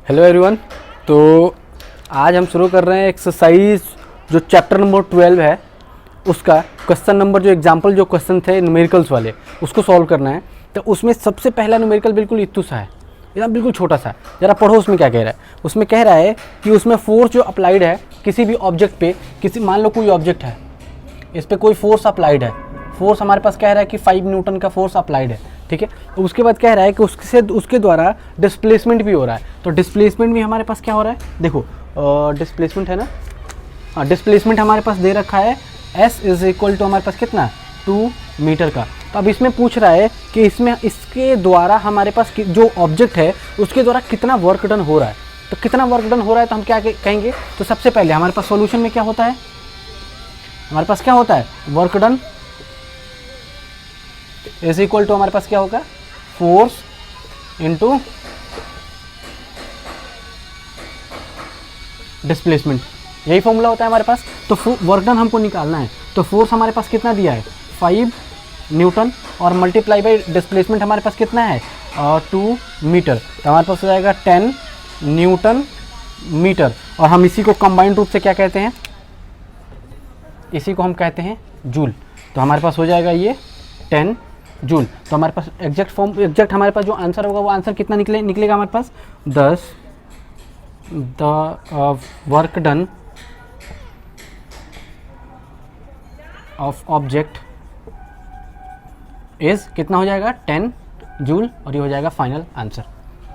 Hello everyone. तो आज हम शुरू कर रहे हैं एक्सरसाइज जो चैप्टर नंबर 12 है उसका क्वेश्चन नंबर जो एग्जांपल जो क्वेश्चन थे न्यूमेरिकल्स वाले उसको सॉल्व करना है। तो उसमें सबसे पहला न्यूमेरिकल बिल्कुल इतू सा है, एकदम बिल्कुल छोटा सा। ज़रा पढ़ो उसमें क्या कह रहा है। उसमें कह रहा है कि उसमें फोर्स जो अप्लाइड है किसी भी ऑब्जेक्ट पे, किसी मान लो कोई ऑब्जेक्ट है, इस पर कोई फोर्स अप्लाइड है। फोर्स हमारे पास कह रहा है कि 5 न्यूटन का फोर्स अप्लाइड है, ठीक है। तो उसके बाद कह रहा है कि उसके द्वारा डिस्प्लेसमेंट भी हो रहा है। तो डिस्प्लेसमेंट भी हमारे पास क्या हो रहा है, देखो डिस्प्लेसमेंट है ना, हाँ डिस्प्लेसमेंट हमारे पास दे रखा है S इज इक्वल टू हमारे पास कितना 2 मीटर का। तो अब इसमें पूछ रहा है कि इसके द्वारा हमारे पास जो ऑब्जेक्ट है उसके द्वारा कितना वर्क डन हो रहा है। तो कितना वर्क डन हो रहा है तो हम क्या कहेंगे, तो सबसे पहले हमारे पास सॉल्यूशन में क्या होता है, हमारे पास क्या होता है work done is equal to हमारे पास क्या होगा फोर्स इनटू डिस्प्लेसमेंट, यही फॉर्मूला होता है हमारे पास। तो वर्क डन हमको निकालना है, तो फोर्स हमारे पास कितना दिया है 5 न्यूटन और मल्टीप्लाई बाई डिस्प्लेसमेंट हमारे पास कितना है 2 मीटर। तो हमारे पास हो जाएगा 10 न्यूटन मीटर। और हम इसी को कंबाइंड रूप से क्या कहते हैं, इसी को हम कहते हैं जूल। तो हमारे पास हो जाएगा ये 10 जूल। तो हमारे पास एग्जैक्ट हमारे पास जो आंसर होगा वो आंसर कितना निकलेगा हमारे पास 10 the work done of object is कितना हो जाएगा 10 जूल और ये हो जाएगा फाइनल आंसर।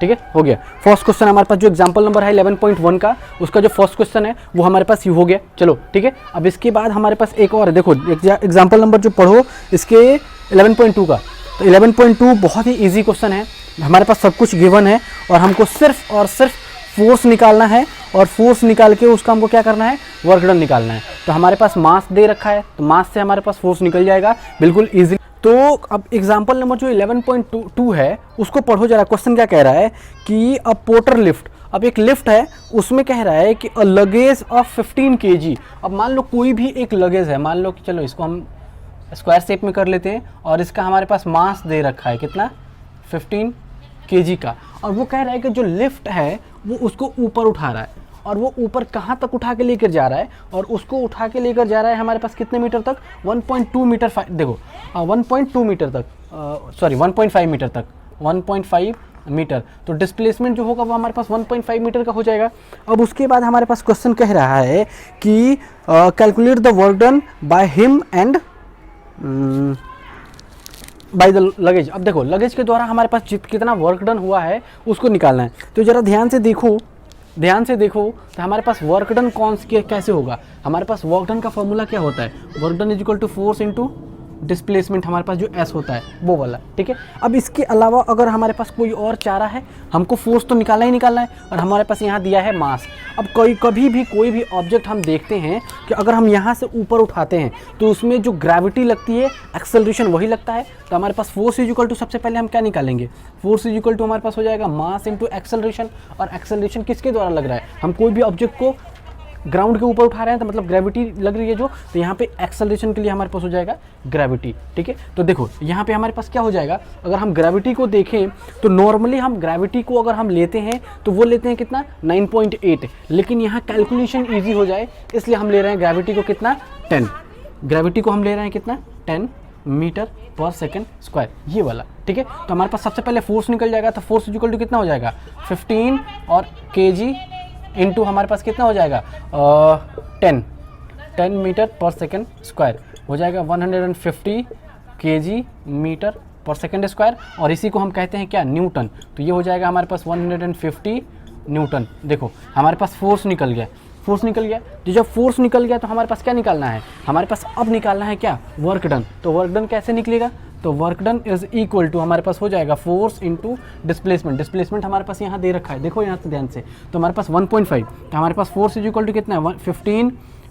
ठीक है, हो गया फर्स्ट क्वेश्चन। हमारे पास जो एग्जांपल नंबर है 11.1 का, उसका जो फर्स्ट क्वेश्चन है वो हमारे पास ये हो गया। चलो ठीक है, अब इसके बाद हमारे पास एक और है, देखो एग्जांपल नंबर जो पढ़ो इसके 11.2 का। तो 11.2 बहुत ही इजी क्वेश्चन है, हमारे पास सब कुछ गिवन है और हमको सिर्फ और सिर्फ फोर्स निकालना है और फोर्स निकाल के उसका हमको क्या करना है वर्क डन निकालना है। तो हमारे पास मास दे रखा है, तो मास से हमारे पास फोर्स निकल जाएगा बिल्कुल ईजी। तो अब एग्जाम्पल नंबर जो 11.2 है उसको पढ़ो जरा। क्वेश्चन क्या कह रहा है कि अ पोर्टर लिफ्ट, अब एक लिफ्ट है उसमें कह रहा है कि अ लगेज ऑफ 15 kg। अब मान लो कोई भी एक लगेज है, मान लो कि चलो इसको हम स्क्वायर शेप में कर लेते हैं और इसका हमारे पास मास दे रखा है कितना 15 kg का। और वो कह रहा है कि जो लिफ्ट है वो उसको ऊपर उठा रहा है और वो ऊपर कहाँ तक उठा के लेकर जा रहा है, और उसको उठा के लेकर जा रहा है हमारे पास कितने मीटर तक 1.2 मीटर, देखो 1.2 मीटर तक, सॉरी 1.5 मीटर तक, 1.5 मीटर। तो डिस्प्लेसमेंट जो होगा वो हमारे पास 1.5 मीटर का हो जाएगा। अब उसके बाद हमारे पास क्वेश्चन कह रहा है कि calculate the work done by him and by the luggage. अब देखो लगेज के द्वारा हमारे पास कितना वर्क डन हुआ है उसको निकालना है। तो ज़रा ध्यान से देखो तो हमारे पास वर्क डन कैसे होगा। हमारे पास वर्क डन का फॉर्मूला क्या होता है, work done is equal to force into displacement, हमारे पास जो S होता है वो वाला, ठीक है। अब इसके अलावा अगर हमारे पास कोई और चारा है, हमको फोर्स तो निकालना ही निकालना है और हमारे पास यहाँ दिया है मास। अब कभी भी कोई भी ऑब्जेक्ट हम देखते हैं कि अगर हम यहाँ से ऊपर उठाते हैं तो उसमें जो ग्रेविटी लगती है एक्सेलरेशन वही लगता है। तो हमारे पास फोर्स इज इक्वल टू सबसे पहले हम क्या निकालेंगे, फोर्स इज इक्वल टू हमारे पास हो जाएगा मास इंटू एक्सेलरेशन। और एक्सेलरेशन किसके द्वारा लग रहा है, हम कोई भी ऑब्जेक्ट को ग्राउंड के ऊपर उठा रहे हैं तो मतलब ग्रेविटी लग रही है जो, तो यहाँ पे एक्सेलरेशन के लिए हमारे पास हो जाएगा ग्रेविटी, ठीक है। तो देखो यहाँ पे हमारे पास क्या हो जाएगा, अगर हम ग्रेविटी को देखें तो नॉर्मली हम ग्रेविटी को अगर हम लेते हैं तो वो लेते हैं कितना 9.8, लेकिन यहाँ कैलकुलेशन ईजी हो जाए इसलिए हम ले रहे हैं ग्रेविटी को कितना 10, ग्रेविटी को हम ले रहे हैं कितना 10 मीटर पर सेकेंड स्क्वायर, ये वाला, ठीक है। तो हमारे पास सबसे पहले फोर्स निकल जाएगा, तो फोर्स इक्वल टू कितना हो जाएगा 15 और kg इनटू हमारे पास कितना हो जाएगा 10 मीटर पर सेकेंड स्क्वायर हो जाएगा 150 kg metre per second square. और इसी को हम कहते हैं क्या न्यूटन। तो ये हो जाएगा हमारे पास 150 न्यूटन। देखो हमारे पास फोर्स निकल गया, तो जब फोर्स निकल गया तो हमारे पास क्या निकालना है, हमारे पास अब निकालना है क्या वर्क डन। तो वर्क डन कैसे निकलेगा, तो work done is equal to हमारे पास हो जाएगा फोर्स इनटू डिस्प्लेसमेंट हमारे पास यहाँ दे रखा है, देखो यहाँ से ध्यान से। तो हमारे पास 1.5, तो हमारे पास फोर्स इज इक्वल टू कितना है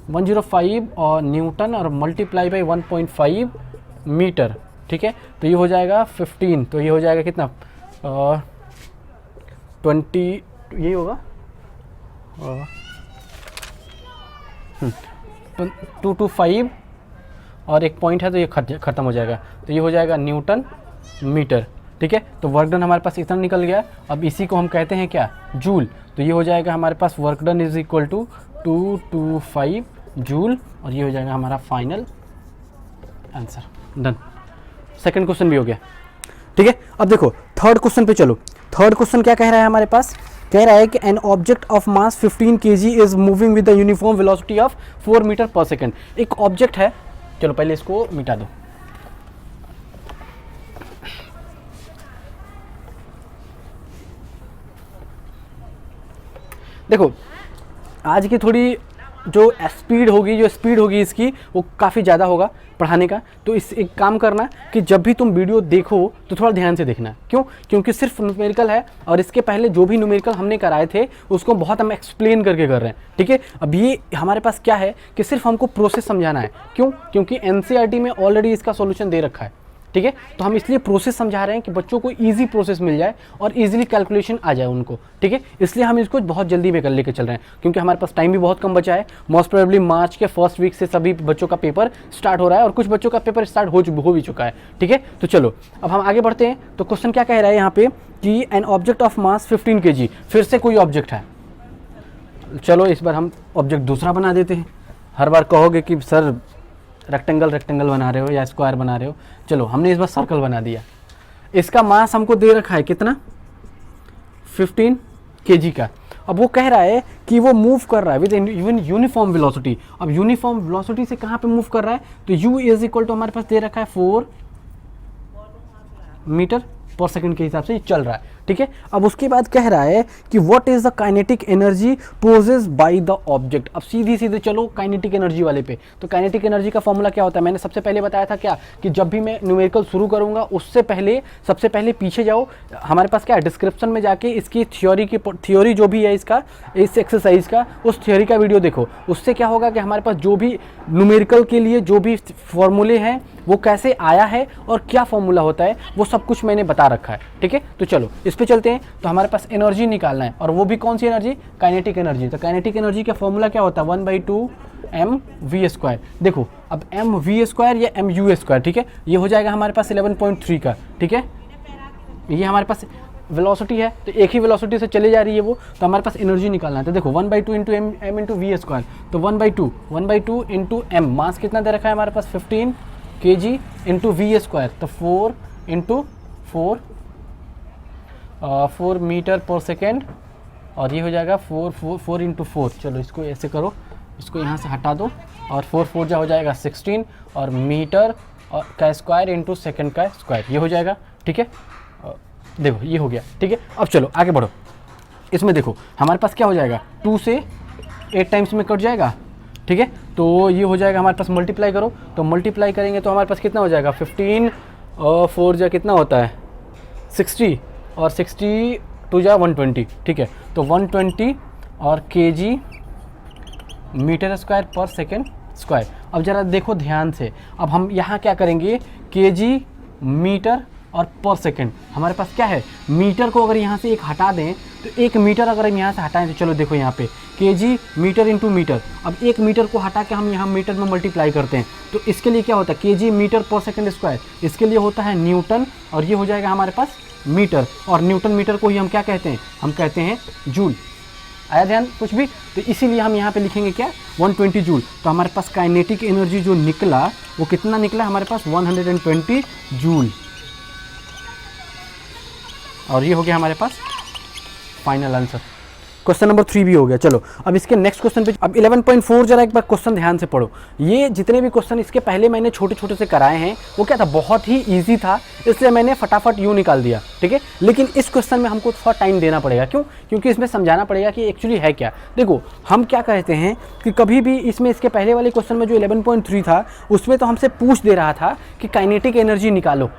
105 और न्यूटन और मल्टीप्लाई बाई 1.5 मीटर, ठीक है। तो ये हो जाएगा 15, तो ये हो जाएगा कितना 20, यही होगा 225 और एक पॉइंट है तो ये खत्म हो जाएगा। तो ये हो जाएगा न्यूटन मीटर, ठीक है। तो वर्क डन हमारे पास इतना निकल गया। अब इसी को हम कहते हैं क्या, जूल। तो ये हो जाएगा हमारे पास work done is equal to 225 joule, और ये हो जाएगा हमारा final answer. Done, second question भी हो गया। ठीक है, अब देखो थर्ड क्वेश्चन पे चलो। थर्ड क्वेश्चन क्या कह रहा है हमारे पास, कह रहा है कि an object of mass 15 kg is moving with the uniform velocity of 4 metre per second. एक ऑब्जेक्ट है, चलो पहले इसको मिटा दो। देखो आज की थोड़ी जो स्पीड होगी इसकी वो काफ़ी ज़्यादा होगा पढ़ाने का। तो इस एक काम करना कि जब भी तुम वीडियो देखो तो थोड़ा ध्यान से देखना। क्यों? क्योंकि सिर्फ न्यूमेरिकल है और इसके पहले जो भी न्यूमेरिकल हमने कराए थे उसको बहुत हम एक्सप्लेन करके कर रहे हैं। ठीक है, अब ये हमारे पास क्या है कि सिर्फ हमको प्रोसेस समझाना है। क्यों? क्योंकि एनसीईआरटी में ऑलरेडी इसका सॉल्यूशन दे रखा है। ठीक है, तो हम इसलिए प्रोसेस समझा रहे हैं कि बच्चों को इजी प्रोसेस मिल जाए और इजीली कैलकुलेशन आ जाए उनको। ठीक है, इसलिए हम इसको बहुत जल्दी में कर लेके चल रहे हैं क्योंकि हमारे पास टाइम भी बहुत कम बचा है। मोस्ट प्रोबेबली मार्च के फर्स्ट वीक से सभी बच्चों का पेपर स्टार्ट हो रहा है और कुछ बच्चों का पेपर स्टार्ट हो भी चुका है। ठीक है, तो चलो अब हम आगे बढ़ते हैं। तो क्वेश्चन क्या कह रहा है यहाँ पे कि an object of mass 15 kg, फिर से कोई ऑब्जेक्ट है। चलो इस बार हम ऑब्जेक्ट दूसरा बना देते हैं। हर बार कहोगे कि सर रेक्टेंगल बना रहे हो या स्क्वायर बना रहे हो। चलो हमने इस बार सर्कल बना दिया। इसका मास हमको दे रखा है कितना, 15 kg का। अब वो कह रहा है कि वो मूव कर रहा है विद यूनिफॉर्म वेलोसिटी। अब यूनिफॉर्म वेलोसिटी से कहाँ पे मूव कर रहा है, तो u इज इक्वल टू हमारे पास दे रखा है 4 मीटर पर सेकंड के हिसाब से ये चल रहा है। ठीक है, अब उसके बाद कह रहा है कि what is the kinetic energy possess by the object. अब सीधे चलो काइनेटिक एनर्जी वाले पे। तो काइनेटिक एनर्जी का फॉर्मूला क्या होता है, मैंने सबसे पहले बताया था क्या कि जब भी मैं न्यूमेरिकल शुरू करूंगा उससे पहले सबसे पहले पीछे जाओ, हमारे पास क्या है डिस्क्रिप्शन में जाके इसकी थ्योरी जो भी है इसका, इस एक्सरसाइज का, उस थ्योरी का वीडियो देखो। उससे क्या होगा कि हमारे पास जो भी न्यूमेरिकल के लिए जो भी फॉर्मूले हैं वो कैसे आया है और क्या फॉर्मूला होता है वो सब कुछ मैंने बता रखा है। ठीक है, तो चलो इस पे चलते हैं। तो हमारे पास एनर्जी निकालना है और वो भी कौन सी एनर्जी, काइनेटिक एनर्जी। तो काइनेटिक एनर्जी का फॉर्मूला क्या होता है, 1/2 mv²। देखो अब mv² या mu², ठीक है, ये हो जाएगा हमारे पास 11.3 का। ठीक है, ये हमारे पास वेलोसिटी है तो एक ही वेलोसिटी से चले जा रही है वो, तो हमारे पास एनर्जी निकालना है। तो देखो 1/2 इंटू m इंटू v², तो 1/2 इंटू m, मास कितना दे रखा है हमारे पास 15 kg इंटू v², तो 4 इंटू 4 मीटर पर सेकेंड, और ये हो जाएगा 4 इंटू 4। चलो इसको ऐसे करो, इसको यहाँ से हटा दो, और 4 जा हो जाएगा 16, और मीटर और का स्क्वायर इंटू सेकेंड का स्क्वायर, ये हो जाएगा। ठीक है, देखो ये हो गया। ठीक है, अब चलो आगे बढ़ो। इसमें देखो हमारे पास क्या हो जाएगा, 2 से 8 टाइम्स में कट जाएगा। ठीक है, तो ये हो जाएगा हमारे पास, मल्टीप्लाई करो, तो मल्टीप्लाई करेंगे तो हमारे पास कितना हो जाएगा, 15 और 4 जा कितना होता है 60, और 60 2 जा 120। ठीक है, तो 120 और kg मीटर स्क्वायर पर सेकेंड स्क्वायर। अब ज़रा देखो ध्यान से, अब हम यहाँ क्या करेंगे, kg मीटर और पर सेकेंड। हमारे पास क्या है, मीटर को अगर यहाँ से एक हटा दें तो 1 मीटर अगर हम यहाँ से हटाएं तो चलो देखो यहाँ पे kg मीटर इंटू मीटर। अब 1 मीटर को हटा के हम यहाँ मीटर में मल्टीप्लाई करते हैं तो इसके लिए क्या होता है, kg metre per second square, इसके लिए होता है न्यूटन, और ये हो जाएगा हमारे पास मीटर, और न्यूटन मीटर को ही हम क्या कहते हैं, हम कहते हैं जूल। आया ध्यान कुछ भी, तो इसीलिए हम यहाँ पे लिखेंगे क्या, 120 जूल। तो हमारे पास काइनेटिक एनर्जी जो निकला वो कितना निकला हमारे पास, 120 जूल, और ये हो गया हमारे पास फाइनल आंसर। क्वेश्चन नंबर 3 भी हो गया। चलो अब इसके नेक्स्ट क्वेश्चन पे, अब 11.4 जरा एक बार क्वेश्चन ध्यान से पढ़ो। ये जितने भी क्वेश्चन इसके पहले मैंने छोटे छोटे से कराए हैं वो क्या था, बहुत ही इजी था, इसलिए मैंने फटाफट यूँ निकाल दिया। ठीक है, लेकिन इस क्वेश्चन में हमको थोड़ा टाइम देना पड़ेगा। क्यों? क्योंकि इसमें समझाना पड़ेगा कि एक्चुअली है क्या। देखो हम क्या कहते हैं कि कभी भी इसमें, इसके पहले वाले क्वेश्चन में जो 11.3 था उसमें तो हमसे पूछ दे रहा था कि काइनेटिक एनर्जी निकालो,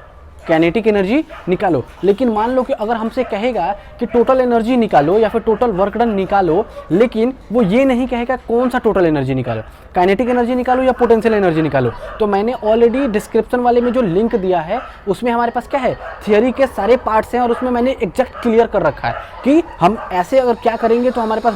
काइनेटिक एनर्जी निकालो। लेकिन मान लो कि अगर हमसे कहेगा कि टोटल एनर्जी निकालो या फिर टोटल वर्क डन निकालो, लेकिन वो ये नहीं कहेगा कौन सा टोटल एनर्जी निकालो, काइनेटिक एनर्जी निकालो या पोटेंशियल एनर्जी निकालो। तो मैंने ऑलरेडी डिस्क्रिप्शन वाले में जो लिंक दिया है उसमें हमारे पास क्या है, थियरी के सारे पार्ट्स हैं, और उसमें मैंने एग्जैक्ट क्लियर कर रखा है कि हम ऐसे अगर क्या करेंगे तो हमारे पास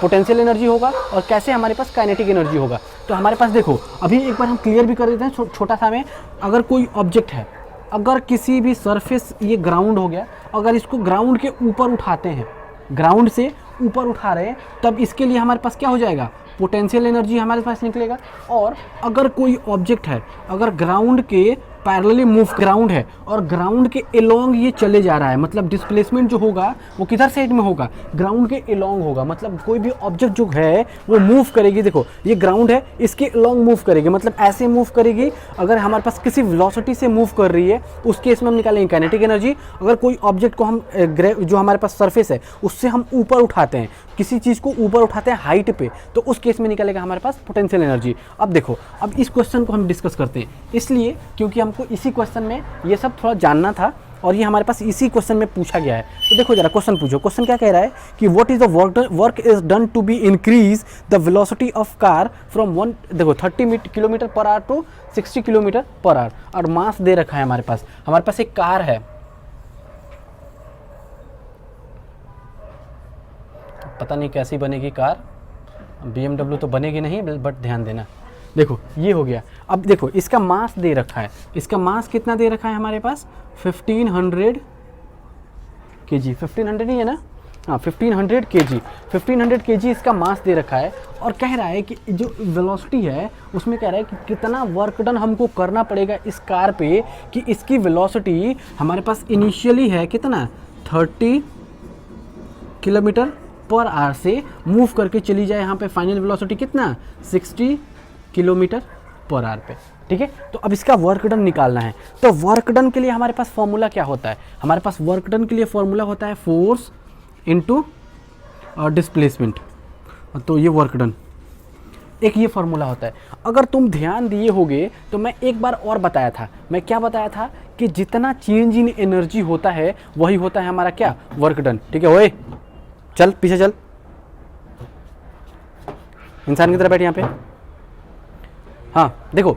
पोटेंशियल एनर्जी होगा और कैसे हमारे पास काइनेटिक एनर्जी होगा। तो हमारे पास देखो अभी एक बार हम क्लियर भी कर देते हैं छोटा सा में, अगर कोई ऑब्जेक्ट है, अगर किसी भी सरफेस, ये ग्राउंड हो गया, अगर इसको ग्राउंड के ऊपर उठाते हैं, ग्राउंड से ऊपर उठा रहे हैं, तब इसके लिए हमारे पास क्या हो जाएगा, पोटेंशियल एनर्जी हमारे पास निकलेगा। और अगर कोई ऑब्जेक्ट है, अगर ग्राउंड के पैरेलली मूव, ग्राउंड है और ग्राउंड के एलोंग ये चले जा रहा है, मतलब डिस्प्लेसमेंट जो होगा वो किधर साइड में होगा, ग्राउंड के एलोंग होगा। मतलब कोई भी ऑब्जेक्ट जो है वो मूव करेगी, देखो ये ग्राउंड है, इसके एलोंग मूव करेगी, मतलब ऐसे मूव करेगी। अगर हमारे पास किसी वेलोसिटी से मूव कर रही है, उस केस में हम निकालेंगे काइनेटिक एनर्जी। अगर कोई ऑब्जेक्ट को हम जो हमारे पास सरफेस है उससे हम ऊपर उठाते हैं, किसी चीज़ को ऊपर उठाते हैं हाइट पे, तो उस केस में निकलेगा हमारे पास पोटेंशियल एनर्जी। अब देखो, अब इस क्वेश्चन को हम डिस्कस करते हैं, इसलिए क्योंकि हमको इसी क्वेश्चन में ये सब थोड़ा जानना था और ये हमारे पास इसी क्वेश्चन में पूछा गया है। तो देखो जरा क्वेश्चन पूछो, क्वेश्चन क्या कह रहा है कि what is the work is done to be increase the velocity of car from 30 kilometre per hour to 60 kilometre per hour. और मास दे रखा है हमारे पास एक कार है, पता नहीं कैसी बनेगी कार, BMW तो बनेगी नहीं, बट ध्यान देना। देखो ये हो गया। अब देखो इसका मास दे रखा है, इसका मास कितना दे रखा है हमारे पास, 1500 kg, 1500 ही है ना, हाँ 1500 kg, 1500 kg इसका मास दे रखा है। और कह रहा है कि जो वेलोसिटी है उसमें कह रहा है कि कितना वर्क डन हमको करना पड़ेगा इस कार पे, कि इसकी वेलोसिटी हमारे पास इनिशियली है कितना, 30 किलोमीटर पर आवर से मूव करके चली जाए यहाँ पे फाइनल वेलोसिटी कितना, 60 किलोमीटर पर आवर पे। ठीक है, तो अब इसका वर्क डन निकालना है। तो वर्क डन के लिए हमारे पास फॉर्मूला क्या होता है, हमारे पास वर्क डन के लिए फॉर्मूला होता है फोर्स इनटू डिस्प्लेसमेंट। तो ये वर्क डन, एक ये फॉर्मूला होता है। अगर तुम ध्यान दिए होगे तो मैं एक बार और बताया था, मैं क्या बताया था कि जितना चेंज इन एनर्जी होता है वही होता है हमारा क्या, वर्क डन। ठीक है, ओए चल पीछे चल, इंसान की तरह बैठ यहाँ पे। हाँ देखो,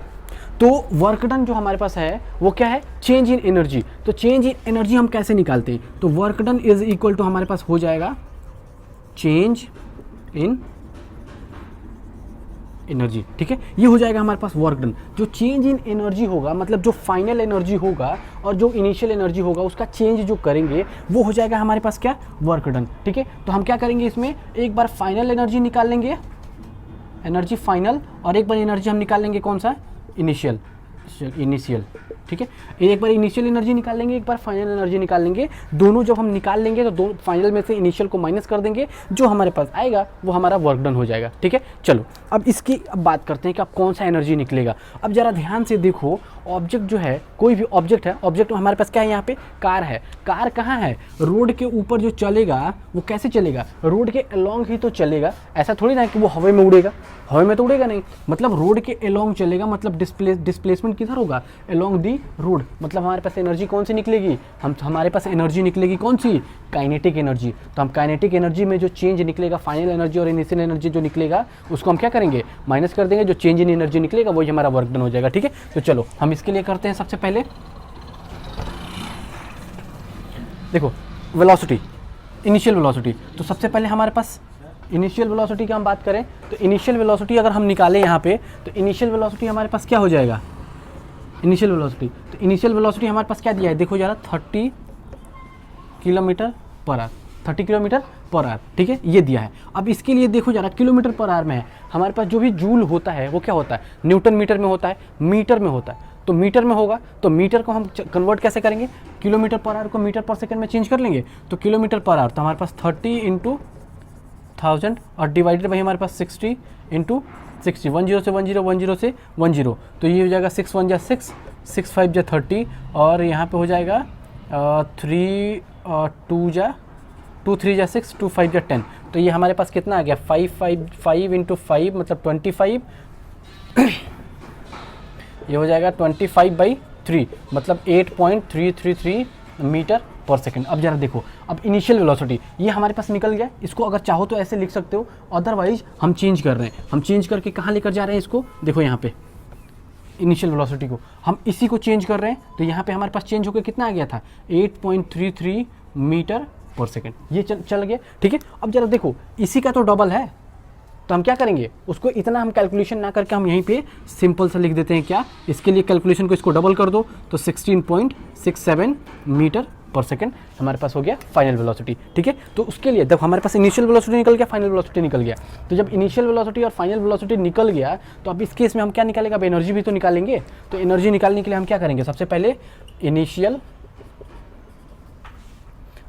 तो वर्क डन जो हमारे पास है वो क्या है, चेंज इन एनर्जी। तो चेंज इन एनर्जी हम कैसे निकालते हैं, तो work done is equal to हमारे पास हो जाएगा चेंज इन एनर्जी। ठीक है, ये हो जाएगा हमारे पास वर्क डन। जो चेंज इन एनर्जी होगा, मतलब जो फाइनल एनर्जी होगा और जो इनिशियल एनर्जी होगा उसका चेंज जो करेंगे वो हो जाएगा हमारे पास क्या, वर्क डन। ठीक है, तो हम क्या करेंगे इसमें, एक बार फाइनल एनर्जी निकाल लेंगे, एनर्जी फाइनल, और एक बार एनर्जी हम निकाल लेंगे कौन सा, इनिशियल। ठीक है, एक बार इनिशियल एनर्जी निकाल लेंगे, एक बार फाइनल एनर्जी निकाल लेंगे। दोनों जब हम निकाल लेंगे तो दो फाइनल में से इनिशियल को माइनस कर देंगे, जो हमारे पास आएगा वो हमारा वर्क डन हो जाएगा। ठीक है, चलो अब इसकी अब बात करते हैं कि अब कौन सा एनर्जी निकलेगा। अब जरा ध्यान से देखो, ऑब्जेक्ट जो है, कोई भी ऑब्जेक्ट है, ऑब्जेक्ट हमारे पास क्या है, यहाँ पे कार है। कार कहाँ है, रोड के ऊपर जो चलेगा वो कैसे चलेगा, रोड के अलोंग ही तो चलेगा। ऐसा थोड़ी ना कि वो हवा में उड़ेगा, हवा में तो उड़ेगा नहीं, मतलब रोड के अलोंग चलेगा, मतलब डिस्प्लेसमेंट किधर होगा, अलोंग दी रोड। मतलब हमारे पास एनर्जी कौन सी निकलेगी, हमारे पास एनर्जी निकलेगी कौन सी, काइनेटिक एनर्जी। तो हम काइनेटिक एनर्जी में जो चेंज निकलेगा, फाइनल एनर्जी और इनिशियल एनर्जी जो निकलेगा उसको हम क्या करेंगे, माइनस कर देंगे। जो चेंज इन एनर्जी निकलेगा वही हमारा वर्क डन हो जाएगा। ठीक है, तो चलो हम इसके लिए करते हैं। सबसे पहले देखो वेलोसिटी, इनिशियल वेलोसिटी। तो सबसे पहले हमारे पास इनिशियल वेलोसिटी की हम बात करें तो इनिशियल वेलोसिटी अगर हम निकालें यहाँ पे, तो इनिशियल वेलोसिटी हमारे पास क्या हो जाएगा, इनिशियल वेलोसिटी। तो इनिशियल वेलोसिटी हमारे पास क्या दिया है, देखो जरा 30 kilometre per our, 30 kilometre per our. ठीक है, ये दिया है। अब इसके लिए देखो जरा, किलोमीटर पर आवर में है हमारे पास, जो भी जूल होता है वो क्या होता है, न्यूटन मीटर में होता है, मीटर में होता है। तो मीटर में होगा तो मीटर को हम कन्वर्ट कैसे करेंगे, किलोमीटर पर आवर को मीटर पर सेकंड में चेंज कर लेंगे। तो किलोमीटर पर आवर, तो हमारे पास 30 × 1000 और डिवाइडेड बाई हमारे पास 60 × 60, 10 से 10, 10 से 10, तो ये हो जाएगा 6 1 जा 6, 6 5 जा 30, और यहाँ पे हो जाएगा 3 2 जा 2 3 जा 6, 2 5 जा 10। तो ये हमारे पास कितना आ गया, 5 × 5 मतलब 25, ये हो जाएगा 25/3 मतलब 8.333 मीटर पर सेकंड। अब जरा देखो, अब इनिशियल वेलोसिटी ये हमारे पास निकल गया, इसको अगर चाहो तो ऐसे लिख सकते हो, अदरवाइज हम चेंज कर रहे हैं। हम चेंज करके कहाँ लेकर जा रहे हैं इसको, देखो यहाँ पे इनिशियल वेलोसिटी को हम इसी को चेंज कर रहे हैं। तो यहाँ पे हमारे पास चेंज होकर कितना आ गया था, 8.33 मीटर पर सेकंड, ये चल गया। ठीक है, अब जरा देखो इसी का तो डबल है, तो हम क्या करेंगे, उसको इतना हम कैलकुलेशन ना करके हम यहीं पे सिंपल सा लिख देते हैं क्या, इसके लिए कैलकुलेशन को इसको डबल कर दो तो 16.67 मीटर पर सेकंड हमारे पास हो गया फाइनल वेलोसिटी। ठीक है, तो उसके लिए जब हमारे पास इनिशियल वेलोसिटी निकल गया, फाइनल वेलोसिटी निकल गया, तो जब इनिशियल वेलोसिटी और फाइनल वेलोसिटी निकल गया तो अब इस केस में हम क्या निकालेंगे, अब एनर्जी भी तो निकालेंगे। तो एनर्जी निकालने के लिए हम क्या करेंगे, सबसे पहले इनिशियल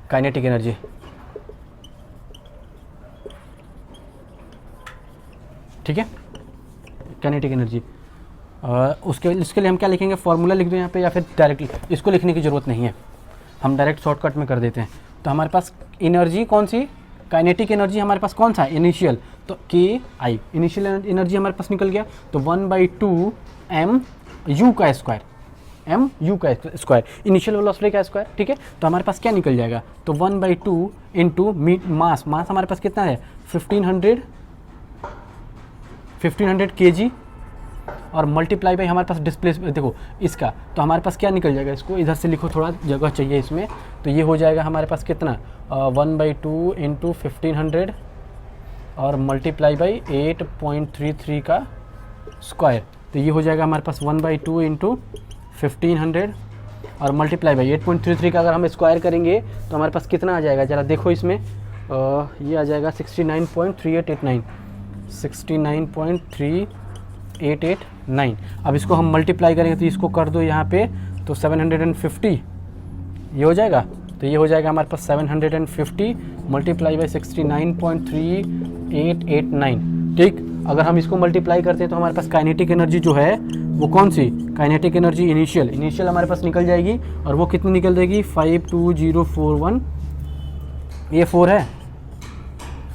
काइनेटिक एनर्जी, ठीक है, काइनेटिक एनर्जी, उसके लिए हम क्या लिखेंगे, फॉर्मूला लिख दो यहाँ पे या फिर डायरेक्टली, इसको लिखने की ज़रूरत नहीं है, हम डायरेक्ट शॉर्टकट में कर देते हैं। तो हमारे पास एनर्जी कौन सी, काइनेटिक एनर्जी हमारे पास कौन सा है, इनिशियल, तो के आई, इनिशियल एनर्जी हमारे पास निकल गया, तो 1/2 m u का स्क्वायर, m u का स्क्वायर, इनिशियल वेलोसिटी का स्क्वायर। ठीक है, तो हमारे पास क्या निकल जाएगा, तो 1/2 इंटू मास, मास हमारे पास कितना है 1500 kg और मल्टीप्लाई बाई हमारे पास डिस्प्लेसमेंट देखो इसका, तो हमारे पास क्या निकल जाएगा, इसको इधर से लिखो, थोड़ा जगह चाहिए इसमें, तो ये हो जाएगा हमारे पास कितना 1/2 इंटू 1500 और मल्टीप्लाई बाई 8.33 का स्क्वायर, तो ये हो जाएगा हमारे पास 1/2 इंटू 1500 और मल्टीप्लाई बाई 8.33 का अगर हम स्क्वायर करेंगे तो हमारे पास कितना आ जाएगा, ज़रा देखो इसमें, ये आ जाएगा 69.3889, 69.3889। अब इसको हम मल्टीप्लाई करेंगे तो इसको कर दो यहाँ पे, तो 750 ये हो जाएगा, तो ये हो जाएगा हमारे पास 750 मल्टीप्लाई बाई 69.3889। ठीक, अगर हम इसको मल्टीप्लाई करते हैं तो हमारे पास काइनेटिक एनर्जी जो है वो कौन सी, काइनेटिक एनर्जी इनिशियल हमारे पास निकल जाएगी, और वो कितनी निकल जाएगी 52041, ये 4 है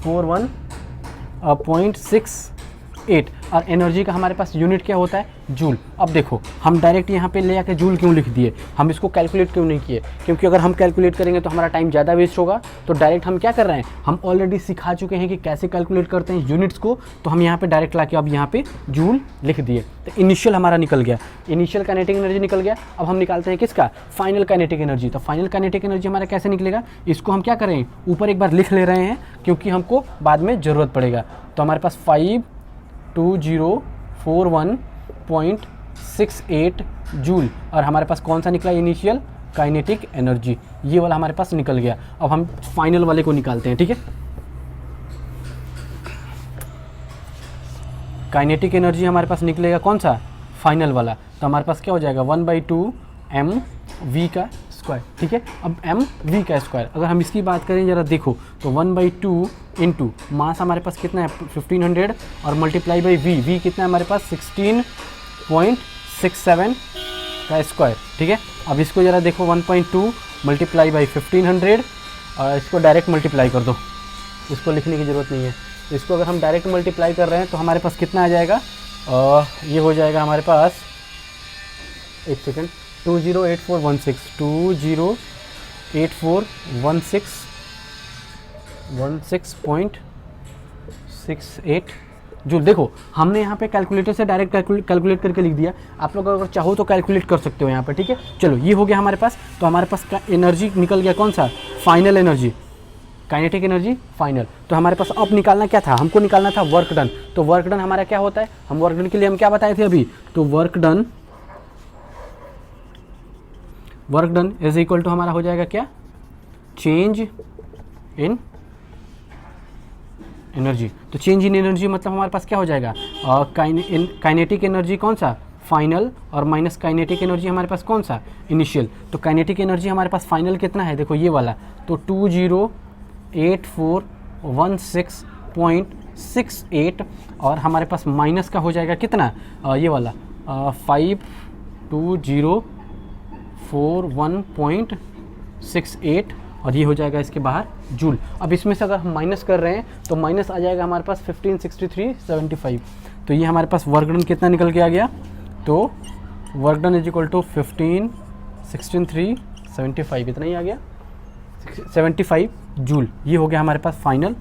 41.68, और एनर्जी का हमारे पास यूनिट क्या होता है, जूल। अब देखो हम डायरेक्ट यहाँ पे ले आके जूल क्यों लिख दिए, हम इसको कैलकुलेट क्यों नहीं किए, क्योंकि अगर हम कैलकुलेट करेंगे तो हमारा टाइम ज़्यादा वेस्ट होगा। तो डायरेक्ट हम क्या कर रहे हैं, हम ऑलरेडी सिखा चुके हैं कि कैसे कैलकुलेट करते हैं यूनिट्स को, तो हम यहाँ पे डायरेक्ट ला के अब यहाँ पे जूल लिख दिए। तो इनिशियल हमारा निकल गया, इनिशियल काइनेटिक एनर्जी निकल गया। अब हम निकालते हैं किसका, फाइनल काइनेटिक एनर्जी। तो फाइनल काइनेटिक एनर्जी हमारा कैसे निकलेगा, इसको हम क्या करें, ऊपर एक बार लिख ले रहे हैं क्योंकि हमको बाद में ज़रूरत पड़ेगा। तो हमारे पास 52041.68 जूल, और हमारे पास कौन सा निकला, इनिशियल काइनेटिक एनर्जी, ये वाला हमारे पास निकल गया। अब हम फाइनल वाले को निकालते हैं। ठीक है, काइनेटिक एनर्जी हमारे पास निकलेगा कौन सा, फाइनल वाला। तो हमारे पास क्या हो जाएगा 1/2 mv का स्क्वायर। ठीक है, अब mv का स्क्वायर अगर हम इसकी बात करें ज़रा देखो, तो 1/2 इंटू मास हमारे पास कितना है 1500 और मल्टीप्लाई बाई v कितना है हमारे पास 16.67 का स्क्वायर। ठीक है, अब इसको ज़रा देखो 1.2 मल्टीप्लाई बाई 1500 और इसको डायरेक्ट मल्टीप्लाई कर दो, इसको लिखने की ज़रूरत नहीं है। इसको अगर हम डायरेक्ट मल्टीप्लाई कर रहे हैं तो हमारे पास कितना आ जाएगा, ये हो जाएगा हमारे पास, एक सेकेंड, 208416 जूल। देखो हमने यहाँ पे कैलकुलेटर से डायरेक्ट कैलकुलेट करके लिख दिया, आप लोग अगर चाहो तो कैलकुलेट कर सकते हो यहाँ पे। ठीक है, चलो ये हो गया हमारे पास। तो हमारे पास एनर्जी निकल गया कौन सा, final energy, kinetic energy final. तो हमारे पास अब निकालना क्या था, हमको निकालना था वर्क डन। तो वर्क डन हमारा क्या होता है, हम वर्क डन के लिए हम क्या बताए थे अभी, तो work done is equal to हमारा हो जाएगा क्या, चेंज इन एनर्जी। तो चेंज इन एनर्जी मतलब हमारे पास क्या हो जाएगा, काइनेटिक एनर्जी कौन सा, फाइनल, और माइनस काइनेटिक एनर्जी हमारे पास कौन सा, इनिशियल। तो काइनेटिक एनर्जी हमारे पास फाइनल कितना है, देखो ये वाला, तो 208416.68 और हमारे पास माइनस का हो जाएगा कितना, ये वाला 5204.68 और ये हो जाएगा इसके बाहर जूल। अब इसमें से अगर हम माइनस कर रहे हैं तो माइनस आ जाएगा हमारे पास 1563.75। तो ये हमारे पास वर्क डन कितना निकल के आ गया, तो work done is equal to 1563.75, इतना ही आ गया 75 जूल। ये हो गया हमारे पास फाइनल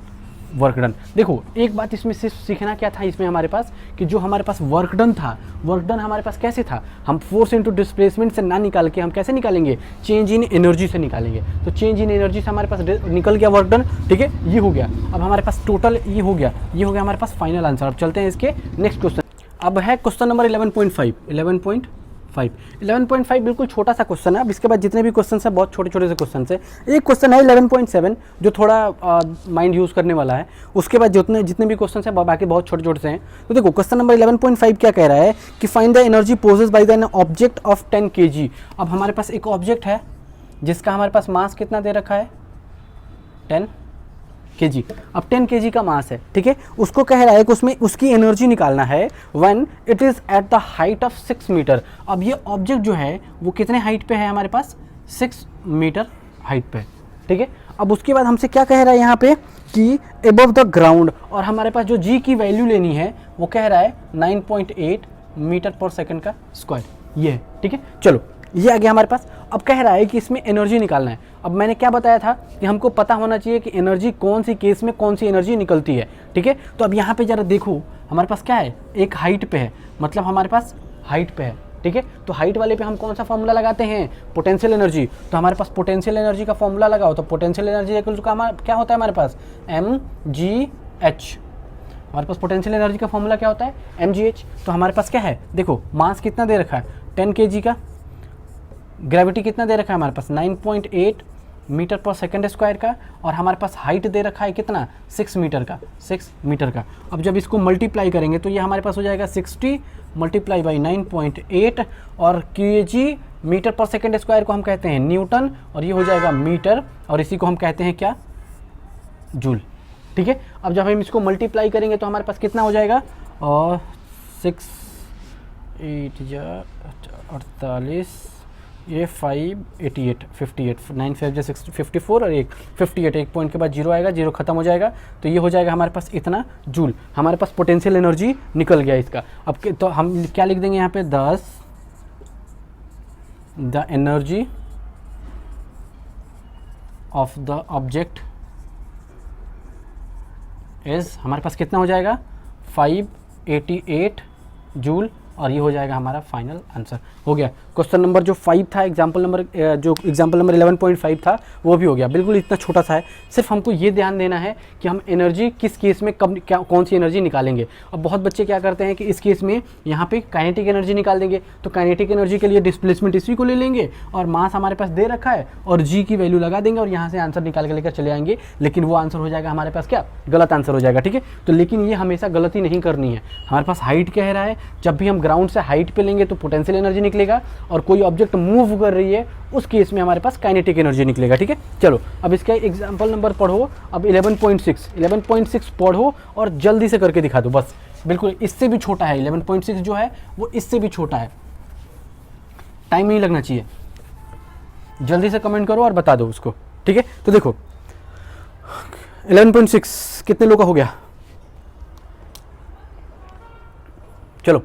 वर्क डन। देखो एक बात इसमें सिर्फ सीखना क्या था इसमें हमारे पास, कि जो हमारे पास वर्क डन था, वर्क डन हमारे पास कैसे था, हम फोर्स इनटू डिस्प्लेसमेंट से ना निकाल के हम कैसे निकालेंगे, चेंज इन एनर्जी से निकालेंगे। तो चेंज इन एनर्जी से हमारे पास निकल गया वर्क डन, ठीक है, ये हो गया। अब हमारे पास टोटल ये हो गया हमारे पास फाइनल आंसर। अब चलते हैं इसके नेक्स्ट क्वेश्चन। अब है क्वेश्चन नंबर 11.5 बिल्कुल छोटा सा क्वेश्चन है। अब इसके बाद जितने भी क्वेश्चन है बहुत छोटे छोटे से क्वेश्चन है। एक क्वेश्चन है 11.7 जो थोड़ा माइंड यूज़ करने वाला है, उसके बाद जितने भी क्वेश्चन है बाकी बहुत छोटे छोटे से हैं। तो देखो क्वेश्चन नंबर 11.5 क्या कह रहा है कि find the energy possess by the object of 10 kg। अब हमारे पास एक ऑब्जेक्ट है जिसका हमारे पास मास कितना दे रखा है, 10 kg। अब 10 kg का मास है, ठीक है, उसको कह रहा है कि उसमें उसकी एनर्जी निकालना है when it is at the height of 6 metre. अब ये ऑब्जेक्ट जो है वो कितने हाइट पे है, हमारे पास 6 मीटर हाइट पे, ठीक है। अब उसके बाद हमसे क्या कह रहा है यहाँ पे कि एबव द ग्राउंड, और हमारे पास जो जी की वैल्यू लेनी है वो कह रहा है 9.8 मीटर पर सेकंड का स्क्वायर, ये है, ठीक है। चलो ये आ गया हमारे पास। अब कह रहा है कि इसमें एनर्जी निकालना है। अब मैंने क्या बताया था कि हमको पता होना चाहिए कि एनर्जी कौन सी केस में कौन सी एनर्जी निकलती है, ठीक है। तो अब यहाँ पे जरा देखो हमारे पास क्या है, एक हाइट पे है, मतलब हमारे पास हाइट पे है, ठीक है। तो हाइट वाले पे हम कौन सा फॉर्मूला लगाते हैं, पोटेंशियल एनर्जी। तो हमारे पास पोटेंशियल एनर्जी का फॉर्मूला लगाओ, तो पोटेंशियल एनर्जी क्या होता है हमारे पास, mgh। हमारे पास पोटेंशियल एनर्जी का फॉर्मूला क्या होता है, mgh। तो हमारे पास क्या है, देखो मास कितना दे रखा है 10 kg का, ग्रेविटी कितना दे रखा है हमारे पास 9.8 मीटर पर सेकंड स्क्वायर का, और हमारे पास हाइट दे रखा है कितना 6 मीटर का, 6 मीटर का। अब जब इसको मल्टीप्लाई करेंगे तो ये हमारे पास हो जाएगा 60 मल्टीप्लाई बाई 9.8, और kg मीटर पर सेकंड स्क्वायर को हम कहते हैं न्यूटन, और ये हो जाएगा मीटर, और इसी को हम कहते हैं क्या, जूल, ठीक है। अब जब हम इसको मल्टीप्लाई करेंगे तो हमारे पास कितना हो जाएगा, और 6 8 या 48, ये 588 58 9 5 6 54 और 58, एक पॉइंट के बाद जीरो आएगा, जीरो खत्म हो जाएगा, तो ये हो जाएगा हमारे पास इतना जूल। हमारे पास पोटेंशियल एनर्जी निकल गया इसका। अब तो हम क्या लिख देंगे यहाँ पे, 10 the energy of the object is, हमारे पास कितना हो जाएगा 588 जूल, और ये हो जाएगा हमारा फाइनल आंसर। हो गया क्वेश्चन नंबर जो 5 था, एग्जाम्पल नंबर 11.5 था वो भी हो गया। बिल्कुल इतना छोटा सा है, सिर्फ हमको ये ध्यान देना है कि हम एनर्जी किस केस में कब क्या कौन सी एनर्जी निकालेंगे। अब बहुत बच्चे क्या करते हैं कि इस केस में यहाँ पे काइनेटिक एनर्जी निकाल देंगे, तो काइनेटिक एनर्जी के लिए डिस्प्लेसमेंट इसी को ले लेंगे, और मास हमारे पास दे रखा है, और जी की वैल्यू लगा देंगे, और यहाँ से आंसर निकाल के लेकर चले आएंगे, लेकिन वो आंसर हो जाएगा हमारे पास क्या, गलत आंसर हो जाएगा, ठीक है। तो लेकिन ये हमेशा गलती नहीं करनी है। हमारे पास हाइट कह रहा है, जब भी हम ग्राउंड से हाइट पे लेंगे तो पोटेंशियल एनर्जी निकलेगा, और कोई ऑब्जेक्ट मूव कर रही है उस केस में हमारे पास काइनेटिक एनर्जी निकलेगा, ठीक है। चलो अब इसका एग्जांपल नंबर पढ़ो, अब 11.6 पढ़ो और जल्दी से करके दिखा दो बस। बिल्कुल इससे भी छोटा है 11.6 जो है वो इससे भी छोटा है, टाइम नहीं लगना चाहिए, जल्दी से कमेंट करो और बता दो उसको, ठीक है। तो देखो 11.6 कितने लोग का हो गया, चलो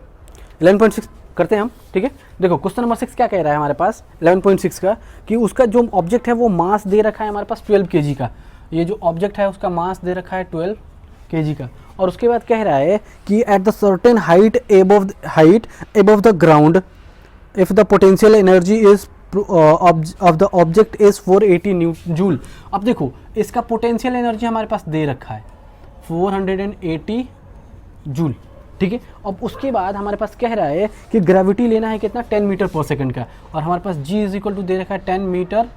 11.6 करते हैं हम, ठीक है। देखो क्वेश्चन नंबर 6 क्या कह रहा है हमारे पास 11.6 का, कि उसका जो ऑब्जेक्ट है वो मास दे रखा है हमारे पास 12 kg का। ये जो ऑब्जेक्ट है उसका मास दे रखा है 12 kg का, और उसके बाद कह रहा है कि at the certain height above the ground if the potential energy is of the object is 480 joule. अब देखो इसका पोटेंशियल एनर्जी हमारे पास दे रखा है 480 जूल, ठीक है। अब उसके बाद हमारे पास कह रहा है कि ग्रेविटी लेना है कितना 10 मीटर पर सेकंड का, और हमारे पास g इज इक्वल टू दे रखा है 10 मीटर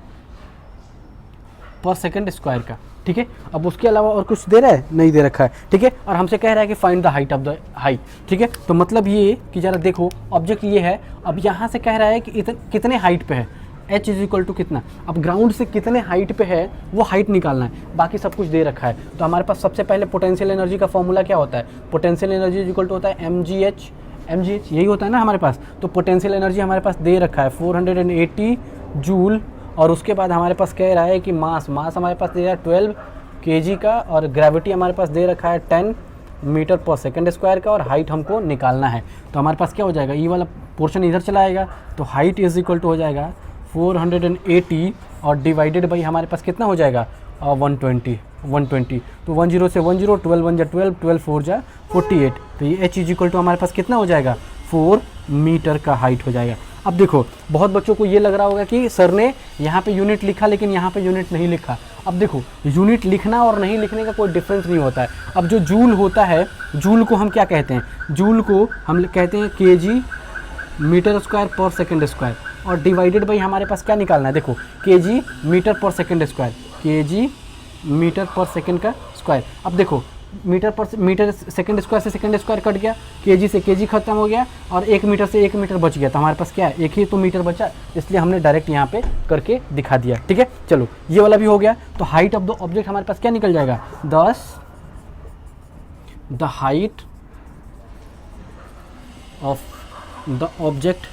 पर सेकंड स्क्वायर का, ठीक है। अब उसके अलावा और कुछ दे रहा है, नहीं दे रखा है, ठीक है। और हमसे कह रहा है कि find the height of the height, ठीक है। तो मतलब ये कि जरा देखो ऑब्जेक्ट ये है, अब यहाँ से कह रहा है कि कितने हाइट पे है, h इज इक्वल टू कितना, अब ग्राउंड से कितने हाइट पे है वो हाइट निकालना है, बाकी सब कुछ दे रखा है। तो हमारे पास सबसे पहले पोटेंशियल एनर्जी का फॉर्मूला क्या होता है, potential energy is equal to होता है mgh, यही होता है ना हमारे पास। तो पोटेंशियल एनर्जी हमारे पास दे रखा है 480 जूल, और उसके बाद हमारे पास कह रहा है कि मास हमारे पास दे रहा है 12 kg का, और ग्रेविटी हमारे पास दे रखा है 10 मीटर पर सेकंड स्क्वायर का, और हाइट हमको निकालना है। तो हमारे पास क्या हो जाएगा, ये वाला पोर्शन इधर चला आएगा, तो हाइट इज इक्वल टू हो जाएगा 480 और डिवाइडेड बाई हमारे पास कितना हो जाएगा 120, 120, तो 10 से 10, 12 1 जा 12, 12 4 जा 48, तो ये h इज इक्वल टू हमारे पास कितना हो जाएगा 4 मीटर का हाइट हो जाएगा। अब देखो बहुत बच्चों को ये लग रहा होगा कि सर ने यहाँ पे यूनिट लिखा लेकिन यहाँ पे यूनिट नहीं लिखा। अब देखो यूनिट लिखना और नहीं लिखने का कोई डिफरेंस नहीं होता है। अब जो जूल होता है, जूल को हम क्या कहते हैं, जूल को हम कहते हैं केजी मीटर स्क्वायर पर सेकेंड स्क्वायर, और डिवाइडेड बाई हमारे पास क्या निकालना है, देखो KG metre per second square, KG metre per second का स्क्वायर। अब देखो मीटर सेकंड स्क्वायर से सेकंड स्क्वायर कट गया, केजी से केजी खत्म हो गया, और 1 मीटर से 1 मीटर बच गया, तो हमारे पास क्या है, एक ही तो मीटर बचा, इसलिए हमने डायरेक्ट यहाँ पे करके दिखा दिया। ठीक है, चलो ये वाला भी हो गया। तो हाइट ऑफ द ऑब्जेक्ट हमारे पास क्या निकल जाएगा, the height of the object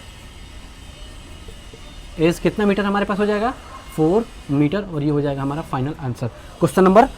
is कितना मीटर हमारे पास हो जाएगा 4 मीटर, और ये हो जाएगा हमारा फाइनल आंसर। क्वेश्चन नंबर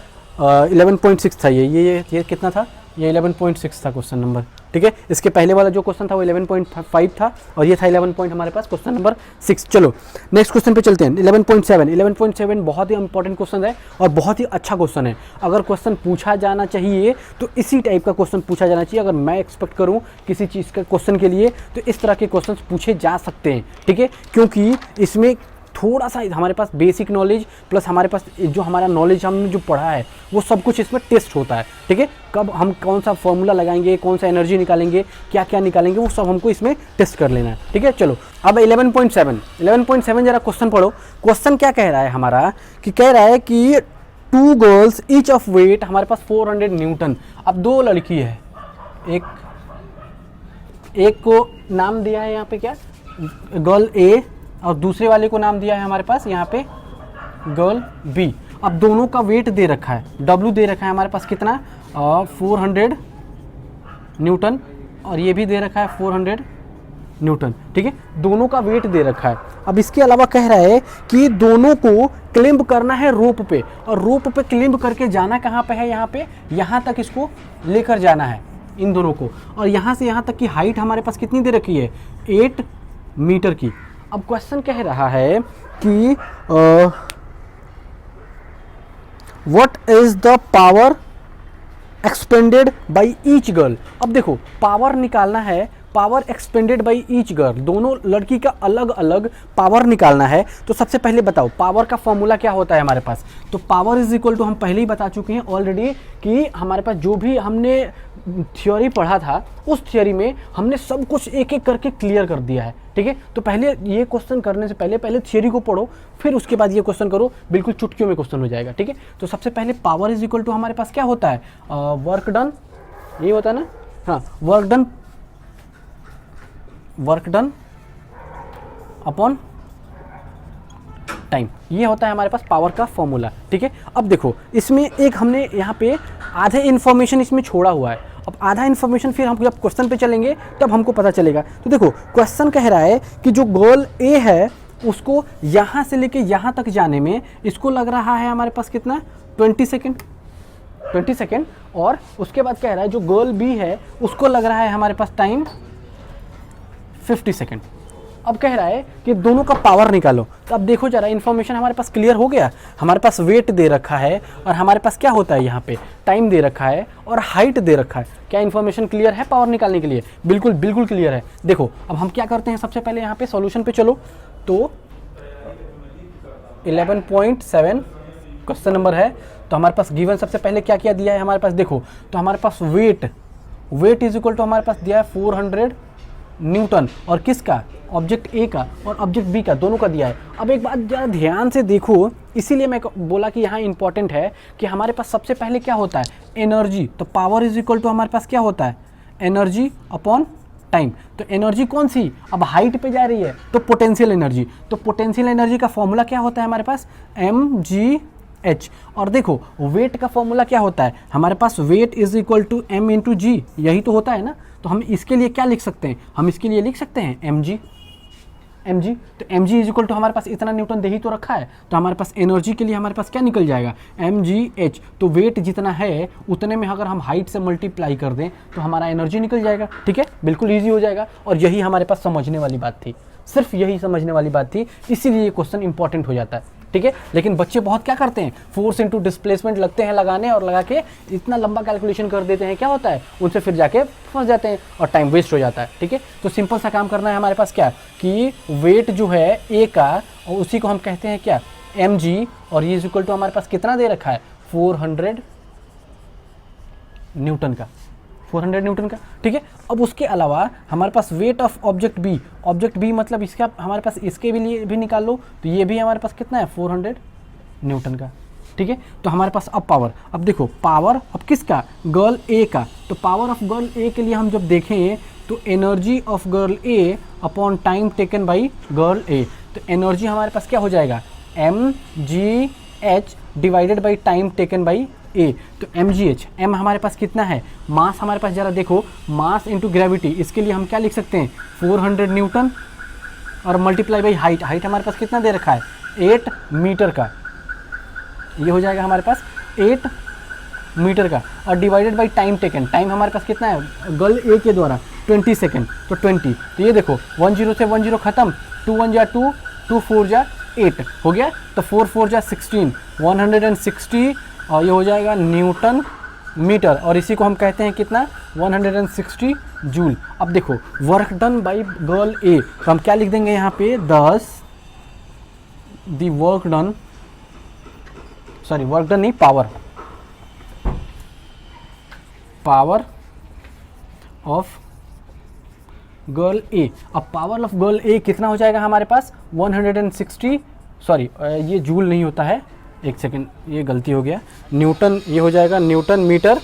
11.6 था ये कितना था, ये 11.6 था क्वेश्चन नंबर। ठीक है, इसके पहले वाला जो क्वेश्चन था वो 11.5 था, और ये था 11 पॉइंट हमारे पास क्वेश्चन नंबर 6। चलो नेक्स्ट क्वेश्चन पे चलते हैं। 11.7 बहुत ही इंपॉर्टेंट क्वेश्चन है और बहुत ही अच्छा क्वेश्चन है। अगर क्वेश्चन पूछा जाना चाहिए तो इसी टाइप का क्वेश्चन पूछा जाना चाहिए। अगर मैं एक्सपेक्ट करूं किसी चीज़ का क्वेश्चन के लिए तो इस तरह के क्वेश्चन पूछे जा सकते हैं। ठीक है, क्योंकि इसमें थोड़ा सा हमारे पास बेसिक नॉलेज प्लस हमारे पास जो हमारा नॉलेज हमने जो पढ़ा है वो सब कुछ इसमें टेस्ट होता है। ठीक है, कब हम कौन सा फॉर्मूला लगाएंगे, कौन सा एनर्जी निकालेंगे, क्या क्या निकालेंगे, वो सब हमको इसमें टेस्ट कर लेना है। ठीक है, चलो अब 11.7 जरा क्वेश्चन पढ़ो। क्वेश्चन क्या कह रहा है हमारा, कि कह रहा है कि 2 गर्ल्स ईच ऑफ वेट, हमारे पास 400 न्यूटन। अब 2 लड़की है, एक को नाम दिया है यहाँ पे क्या, गर्ल ए, और दूसरे वाले को नाम दिया है हमारे पास यहाँ पे गर्ल बी। अब दोनों का वेट दे रखा है, W दे रखा है हमारे पास कितना 400 न्यूटन, और ये भी दे रखा है 400 न्यूटन। ठीक है, दोनों का वेट दे रखा है। अब इसके अलावा कह रहा है कि दोनों को क्लिम्ब करना है रोप पे, और रोप पे क्लिम्ब करके जाना कहाँ पे है, यहाँ पे, यहाँ तक इसको लेकर जाना है इन दोनों को, और यहाँ से यहाँ तक की हाइट हमारे पास कितनी दे रखी है 8 मीटर की। अब क्वेश्चन कह रहा है कि what is the power expanded by each girl. अब देखो पावर निकालना है, power expanded by each girl, दोनों लड़की का अलग अलग पावर निकालना है। तो सबसे पहले बताओ पावर का फॉर्मूला क्या होता है हमारे पास। तो पावर इज इक्वल टू हम पहले ही बता चुके हैं ऑलरेडी कि हमारे पास जो भी हमने थ्योरी पढ़ा था उस थ्योरी में हमने सब कुछ एक एक करके क्लियर कर दिया है। ठीक है, तो पहले ये क्वेश्चन करने से पहले थ्योरी को पढ़ो, फिर उसके बाद ये क्वेश्चन करो, बिल्कुल चुटकियों में क्वेश्चन हो जाएगा। ठीक है, तो सबसे पहले पावर इज इक्वल टू हमारे पास क्या होता है, वर्क डन, ये होता है ना, हाँ, वर्क डन अपॉन टाइम, ये होता है हमारे पास पावर का फॉर्मूला। ठीक है, अब देखो इसमें एक हमने यहाँ पे आधे इन्फॉर्मेशन इसमें छोड़ा हुआ है। अब आधा इन्फॉर्मेशन फिर हम जब क्वेश्चन पे चलेंगे तब हमको पता चलेगा। तो देखो क्वेश्चन कह रहा है कि जो गोल ए है उसको यहाँ से लेके यहाँ तक जाने में इसको लग रहा है हमारे पास कितना 20 सेकेंड, और उसके बाद कह रहा है जो गोल बी है उसको लग रहा है हमारे पास टाइम 50 सेकेंड। अब कह रहा है कि दोनों का पावर निकालो। तो अब देखो जरा इन्फॉर्मेशन हमारे पास क्लियर हो गया। हमारे पास वेट दे रखा है और हमारे पास क्या होता है यहाँ पे टाइम दे रखा है और हाइट दे रखा है। क्या इन्फॉर्मेशन क्लियर है पावर निकालने के लिए? बिल्कुल बिल्कुल क्लियर है। देखो अब हम क्या करते हैं, सबसे पहले यहाँ पे सॉल्यूशन पे चलो। तो 11.7 क्वेश्चन नंबर है। तो हमारे पास गिवन सबसे पहले क्या क्या दिया है हमारे पास, देखो तो हमारे पास वेट इज इक्वल टू हमारे पास दिया है 400 न्यूटन, और किसका, ऑब्जेक्ट ए का और ऑब्जेक्ट बी का, दोनों का दिया है। अब एक बात ज़रा ध्यान से देखो, इसीलिए मैं बोला कि यहाँ इंपॉर्टेंट है कि हमारे पास सबसे पहले क्या होता है एनर्जी। तो पावर इज इक्वल टू हमारे पास क्या होता है एनर्जी अपॉन टाइम। तो एनर्जी कौन सी, अब हाइट पे जा रही है तो पोटेंशियल एनर्जी। तो पोटेंशियल एनर्जी का फॉर्मूला क्या होता है हमारे पास mgh। और देखो वेट का फॉर्मूला क्या होता है हमारे पास, weight is equal to m into g, यही तो होता है ना। तो हम इसके लिए क्या लिख सकते हैं, हम इसके लिए लिख सकते हैं mg। तो mg इज इक्वल टू हमारे पास इतना न्यूटन दे ही तो रखा है। तो हमारे पास एनर्जी के लिए हमारे पास क्या निकल जाएगा mgh। तो वेट जितना है उतने में अगर हम हाइट से मल्टीप्लाई कर दें तो हमारा एनर्जी निकल जाएगा। ठीक है, बिल्कुल ईजी हो जाएगा। और यही हमारे पास समझने वाली बात थी, सिर्फ यही समझने वाली बात थी, इसीलिए ये क्वेश्चन इंपॉर्टेंट हो जाता है। ठीक है। लेकिन बच्चे बहुत क्या करते हैं, फोर्स इनटू डिस्प्लेसमेंट लगते हैं लगाने, और लगा के इतना लंबा कैलकुलेशन कर देते हैं, क्या होता है उनसे फिर जाके फंस जाते हैं और टाइम वेस्ट हो जाता है, ठीक है। तो सिंपल सा काम करना है हमारे पास क्या, कि वेट जो है ए का, और उसी को हम कहते हैं क्या, mg, और ये इक्वल टू हमारे पास कितना दे रखा है 400 न्यूटन का, 400 न्यूटन का, ठीक है। अब उसके अलावा हमारे पास वेट ऑफ ऑब्जेक्ट बी मतलब इसका हमारे पास इसके भी लिए भी निकाल लो, तो ये भी हमारे पास कितना है 400 न्यूटन का, ठीक है। तो हमारे पास अब पावर, अब देखो पावर अब किसका, गर्ल ए का, तो पावर ऑफ गर्ल ए के लिए हम जब देखें तो energy of girl A upon time taken by girl A, तो एनर्जी हमारे पास क्या हो जाएगा mgh divided by time taken by A, तो mgh, m हमारे पास कितना है, मास हमारे पास जरा देखो, मास इंटू ग्रेविटी, इसके लिए हम क्या लिख सकते हैं 400 न्यूटन और मल्टीप्लाई बाई हाइट, हाइट हमारे पास कितना दे रखा है 8 मीटर का, ये हो जाएगा हमारे पास 8 मीटर का, और divided by time taken, time हमारे पास कितना है गर्ल ए के द्वारा 20 सेकेंड, तो 20, तो ये देखो 10 से 10 खत्म, 2 1 जा 2, 2 4 जा 8 हो गया, तो 4 4 जा 16, 160, और ये हो जाएगा न्यूटन मीटर, और इसी को हम कहते हैं कितना 160 जूल। अब देखो work done by girl A, तो हम क्या लिख देंगे यहाँ पे 10 the work done, sorry work done नहीं, पावर ऑफ गर्ल ए। अब पावर ऑफ गर्ल ए कितना हो जाएगा हमारे पास 160, सॉरी ये जूल नहीं होता है, एक सेकेंड ये गलती हो गया, न्यूटन, ये हो जाएगा न्यूटन मीटर,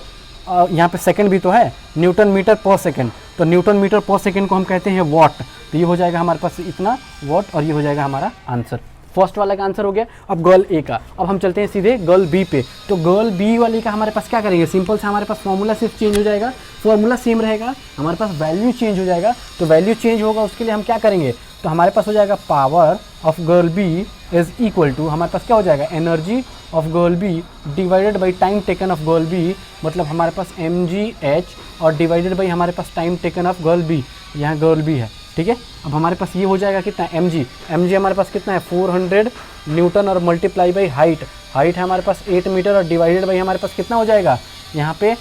यहाँ पे सेकंड भी तो है, न्यूटन मीटर पर सेकंड, तो न्यूटन मीटर पर सेकंड को हम कहते हैं वॉट, तो ये हो जाएगा हमारे पास इतना वॉट, और ये हो जाएगा हमारा आंसर। फर्स्ट वाला का आंसर हो गया। अब गर्ल ए का, अब हम चलते हैं सीधे गर्ल बी पे, तो गर्ल बी वाली का हमारे पास क्या करेंगे, सिंपल से हमारे पास फॉर्मूला सिर्फ चेंज हो जाएगा, फॉर्मूला सेम रहेगा, हमारे पास वैल्यू चेंज हो जाएगा, तो वैल्यू चेंज होगा उसके लिए हम क्या करेंगे, तो हमारे पास हो जाएगा power of girl B is equal to, हमारे पास क्या हो जाएगा energy of girl B divided by time taken of girl B, मतलब हमारे पास mgh और डिवाइडेड बाई हमारे पास time taken of girl B, यहाँ गर्ल बी है, ठीक है। अब हमारे पास ये हो जाएगा कितना mg हमारे पास कितना है 400 न्यूटन, और मल्टीप्लाई बाई हाइट है हमारे पास 8 मीटर, और डिवाइडेड बाई हमारे पास कितना हो जाएगा यहाँ पे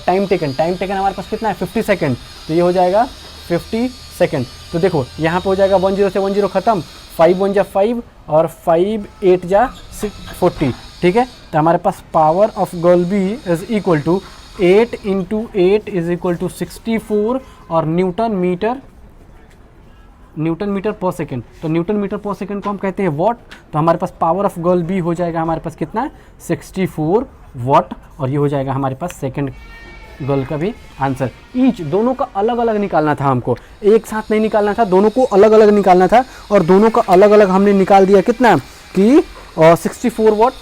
टाइम टेकन हमारे पास कितना है 50 सेकेंड, तो ये हो जाएगा 50 सेकेंड। तो देखो यहाँ पे हो जाएगा 10 से 10 खत्म, 5 1 जा 5 और 5 8 जा 40, ठीक है। तो हमारे पास power of girl B is equal to 8 into 8 is equal to 64, और न्यूटन मीटर पर सेकेंड, तो न्यूटन मीटर पर सेकेंड को हम कहते हैं वॉट, तो हमारे पास पावर ऑफ गर्ल बी हो जाएगा हमारे पास कितना 64 वॉट, और ये हो जाएगा हमारे पास सेकेंड गर्ल का भी आंसर। ईच दोनों का अलग अलग निकालना था, हमको एक साथ नहीं निकालना था, दोनों को अलग अलग निकालना था, और दोनों का अलग अलग हमने निकाल दिया कितना कि 64 वॉट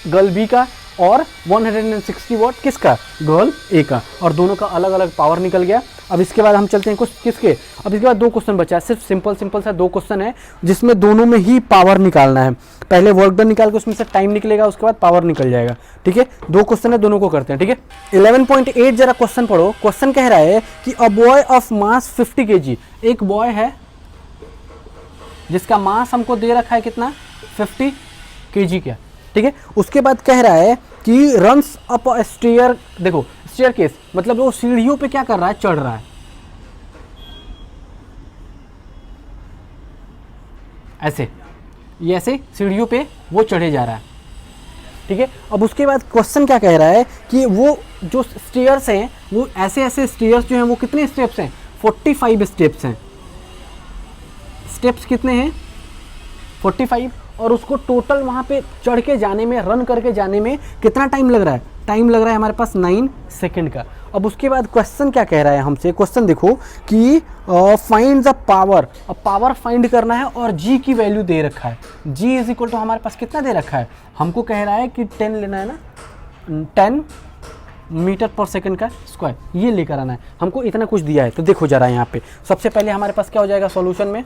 गर्ल बी का, और 160 वॉट किसका गर्ल ए का, और दोनों का अलग अलग पावर निकल गया। अब इसके बाद हम चलते हैं कुछ किसके, अब इसके बाद 2 क्वेश्चन बचा है, सिर्फ सिंपल सा 2 क्वेश्चन है जिसमें दोनों में ही पावर निकालना है, पहले वर्क डन निकाल के उसमें से टाइम निकलेगा, उसके बाद पावर निकल जाएगा, ठीक है। 2 क्वेश्चन है, दोनों को करते हैं, ठीक है। 11.8 जरा क्वेश्चन पढ़ो। क्वेश्चन कह रहा है कि a boy of mass 50 kg, एक बॉय है जिसका मास हमको दे रखा है कितना 50 kg का, ठीक है। उसके बाद कह रहा है कि रन्स अप स्टेयर, देखो स्टेयर केस मतलब वो सीढ़ियों पे क्या कर रहा है, चढ़ रहा है, ऐसे ये ऐसे सीढ़ियों पे वो चढ़े जा रहा है, ठीक है। अब उसके बाद क्वेश्चन क्या कह रहा है कि वो जो स्टेयर्स हैं वो ऐसे स्टेयर्स जो हैं वो कितने स्टेप्स हैं 45 स्टेप्स हैं, स्टेप्स कितने हैं 45, और उसको टोटल वहाँ पे चढ़ के जाने में, रन करके जाने में कितना टाइम लग रहा है, टाइम लग रहा है हमारे पास 9 सेकेंड का। अब उसके बाद क्वेश्चन क्या कह रहा है हमसे, क्वेश्चन देखो कि फाइंड द पावर, अब पावर फाइंड करना है और जी की वैल्यू दे रखा है, जी इज इक्वल टू हमारे पास कितना दे रखा है, हमको कह रहा है कि 10 लेना है ना, 10 मीटर पर सेकंड का स्क्वायर, ये लेकर आना है, हमको इतना कुछ दिया है। तो देखो जरा यहाँ पे सबसे पहले हमारे पास क्या हो जाएगा सॉल्यूशन में,